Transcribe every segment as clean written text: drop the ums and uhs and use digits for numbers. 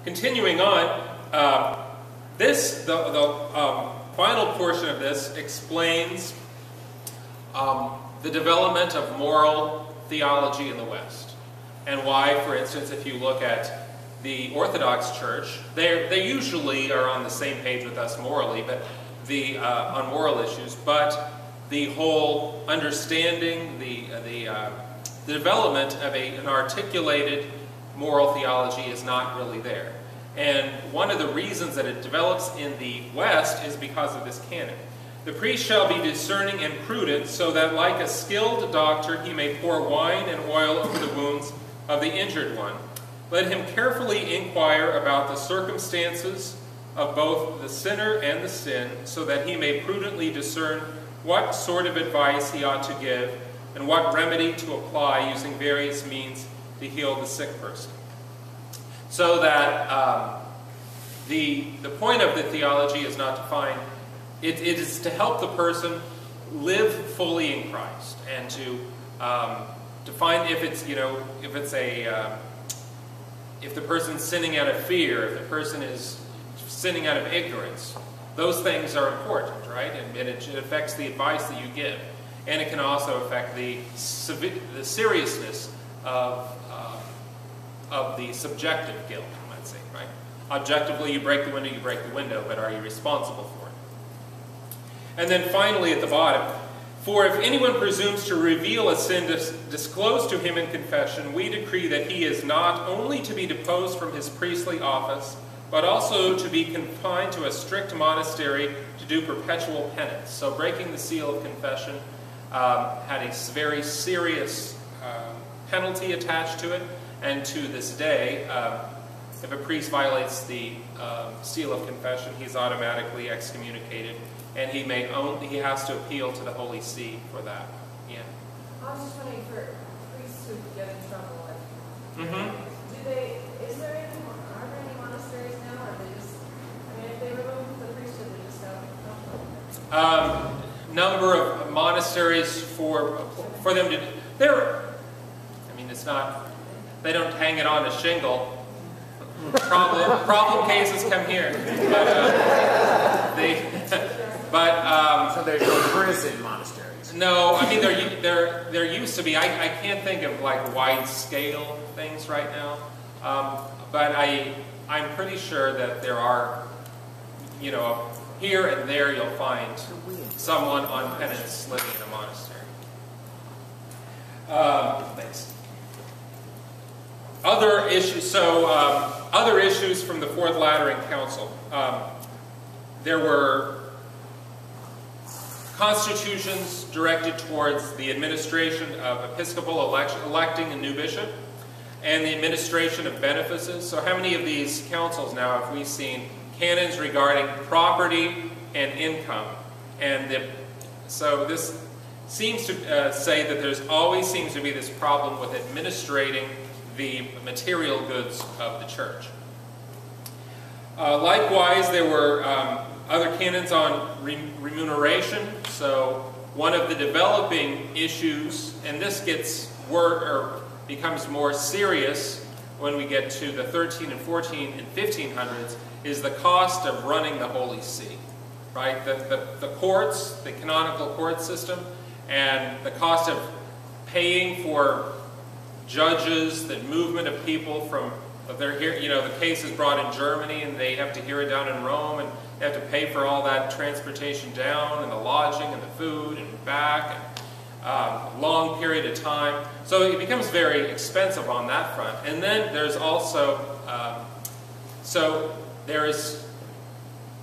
Continuing on, the final portion of this explains the development of moral theology in the West, and why, for instance, if you look at the Orthodox Church, they usually are on the same page with us morally, but on moral issues, but the whole understanding, the development of an articulated moral theology is not really there. And one of the reasons that it develops in the West is because of this canon. The priest shall be discerning and prudent, so that like a skilled doctor he may pour wine and oil over the wounds of the injured one. Let him carefully inquire about the circumstances of both the sinner and the sin, so that he may prudently discern what sort of advice he ought to give, and what remedy to apply, using various means to heal the sick person. So that the point of the theology is not to find, it is to help the person live fully in Christ, and to find if it's, if the person's sinning out of fear, if the person is sinning out of ignorance. Those things are important, right? And it affects the advice that you give. And it can also affect the seriousness of the subjective guilt, you might say, right? Objectively, you break the window, but are you responsible for it? And then finally at the bottom, for if anyone presumes to reveal a sin disclosed to him in confession, we decree that he is not only to be deposed from his priestly office, but also to be confined to a strict monastery to do perpetual penance. So breaking the seal of confession had a very serious penalty attached to it, and to this day, if a priest violates the seal of confession, he's automatically excommunicated, and he has to appeal to the Holy See for that. Yeah. I was just wondering, for priests who get in trouble, like, Mm-hmm. is there any monasteries now, or they just, if they remove the priesthood, they just have number of monasteries for them to, it's not, they don't hang it on a shingle. Problem cases come here. So there's no prison monasteries. No, there used to be. I can't think of like wide scale things right now, but I'm pretty sure that there are, here and there you'll find someone on penance living in a monastery. Thanks. Other issues. So other issues from the Fourth Lateran Council. There were constitutions directed towards the administration of episcopal electing a new bishop, and the administration of benefices. So how many of these councils now have we seen canons regarding property and income? And so this seems to say that there's always seems to be this problem with administrating the material goods of the church. Likewise, there were other canons on remuneration. So one of the developing issues, and this becomes more serious when we get to the 13 and 14 and 1500s, is the cost of running the Holy See, right? The courts, the canonical court system, and the cost of paying for judges, the movement of people from, they're here, the case is brought in Germany and they have to hear it down in Rome, and they have to pay for all that transportation down, and the lodging and the food and back, and long period of time. So it becomes very expensive on that front. And then there's also, so there is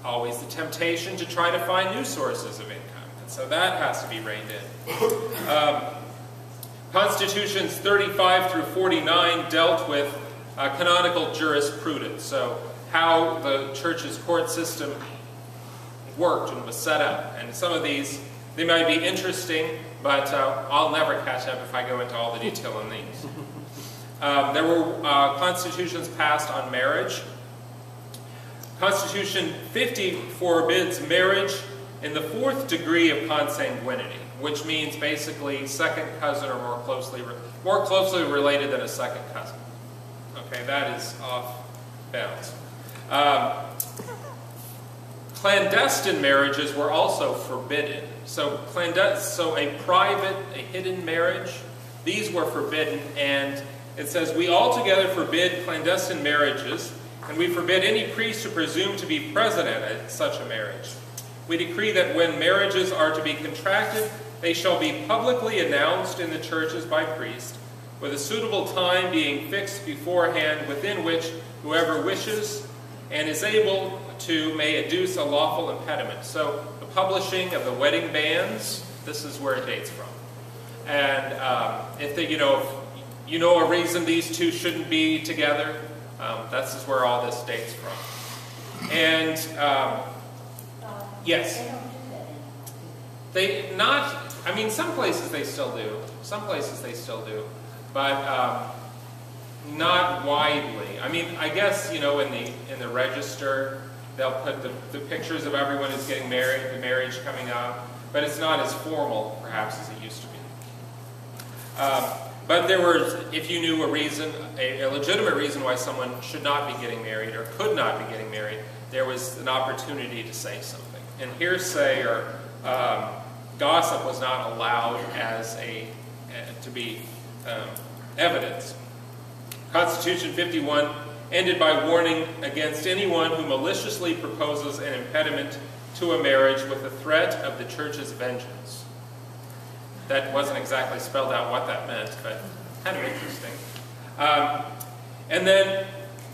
always the temptation to try to find new sources of income. And so that has to be reined in. Constitutions 35 through 49 dealt with canonical jurisprudence, so how the church's court system worked and was set up. And some of these, they might be interesting, but I'll never catch up if I go into all the detail on these. There were constitutions passed on marriage. Constitution 50 forbids marriage in the fourth degree of consanguinity, which means basically second cousin or more closely related than a second cousin. Okay, that is off bounds. Clandestine marriages were also forbidden. So a private, a hidden marriage, these were forbidden, and it says, we altogether forbid clandestine marriages, and we forbid any priest to presume to be present at such a marriage. We decree that when marriages are to be contracted, they shall be publicly announced in the churches by priest, with a suitable time being fixed beforehand, within which whoever wishes and is able to may adduce a lawful impediment. So the publishing of the wedding banns, this is where it dates from. And if you know a reason these two shouldn't be together, this is where all this dates from. And yes, some places they still do. Some places they still do, but not widely. I mean, I guess in the register they'll put the pictures of everyone who's getting married, the marriage coming up, but it's not as formal perhaps as it used to be. But there was, if you knew a reason, a legitimate reason why someone should not be getting married or could not be getting married, there was an opportunity to say something. And hearsay or gossip was not allowed as to be evidence. Constitution 51 ended by warning against anyone who maliciously proposes an impediment to a marriage with the threat of the church's vengeance. That wasn't exactly spelled out what that meant, but kind of interesting. And then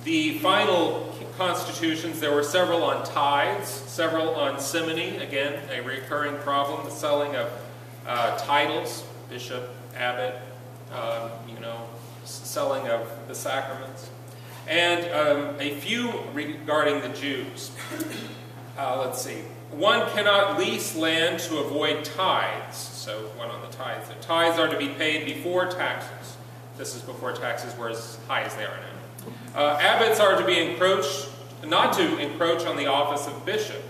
the final constitutions, there were several on tithes, several on simony, again, a recurring problem, the selling of titles, bishop, abbot, selling of the sacraments, and a few regarding the Jews. Let's see. One cannot lease land to avoid tithes. So one on the tithes. The tithes are to be paid before taxes. This is before taxes were as high as they are now. Abbots are to be not to encroach on the office of bishop.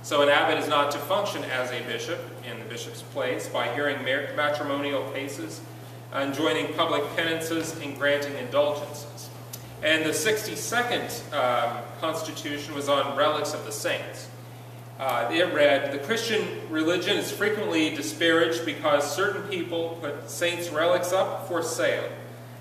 So an abbot is not to function as a bishop in the bishop's place by hearing matrimonial cases, enjoining public penances, and granting indulgences. And the 62nd Constitution was on relics of the saints. It read, the Christian religion is frequently disparaged because certain people put saints' relics up for sale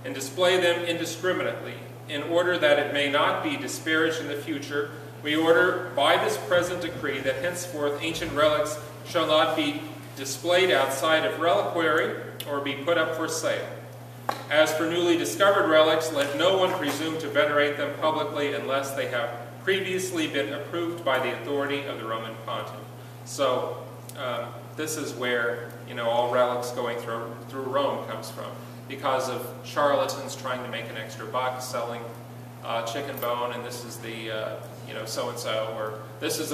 and display them indiscriminately. In order that it may not be disparaged in the future, we order by this present decree that henceforth ancient relics shall not be displayed outside of reliquary or be put up for sale. As for newly discovered relics, let no one presume to venerate them publicly unless they have previously been approved by the authority of the Roman Pontiff. So this is where all relics going through Rome comes from, because of charlatans trying to make an extra buck selling chicken bone, and this is the so and so, or this is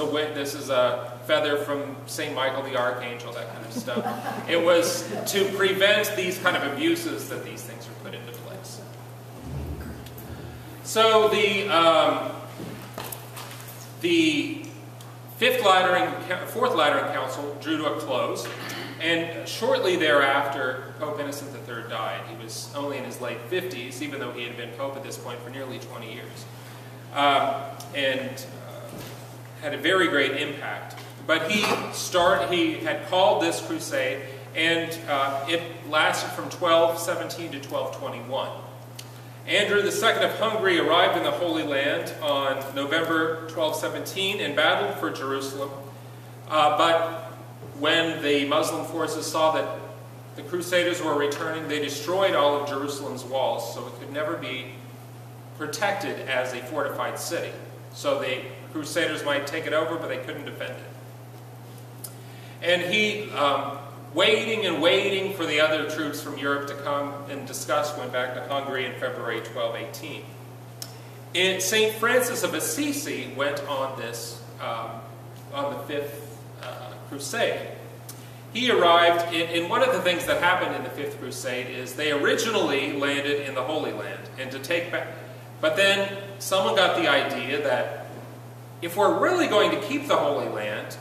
a feather from St. Michael the Archangel, that kind of stuff. It was to prevent these kind of abuses that these things are put into place. So the Fourth Lateran Council drew to a close, and shortly thereafter, Pope Innocent III died. He was only in his late 50s, even though he had been Pope at this point for nearly 20 years, and had a very great impact. But he had called this crusade, and it lasted from 1217 to 1221. Andrew II of Hungary arrived in the Holy Land on November 1217 and battled for Jerusalem. But when the Muslim forces saw that the Crusaders were returning, they destroyed all of Jerusalem's walls, so it could never be protected as a fortified city. So the Crusaders might take it over, but they couldn't defend it. And he, waiting and waiting for the other troops from Europe to come and discuss, went back to Hungary in February 1218. St. Francis of Assisi went on this, on the Fifth Crusade. He arrived, and one of the things that happened in the Fifth Crusade is they originally landed in the Holy Land, and to take back, but then someone got the idea that if we're really going to keep the Holy Land,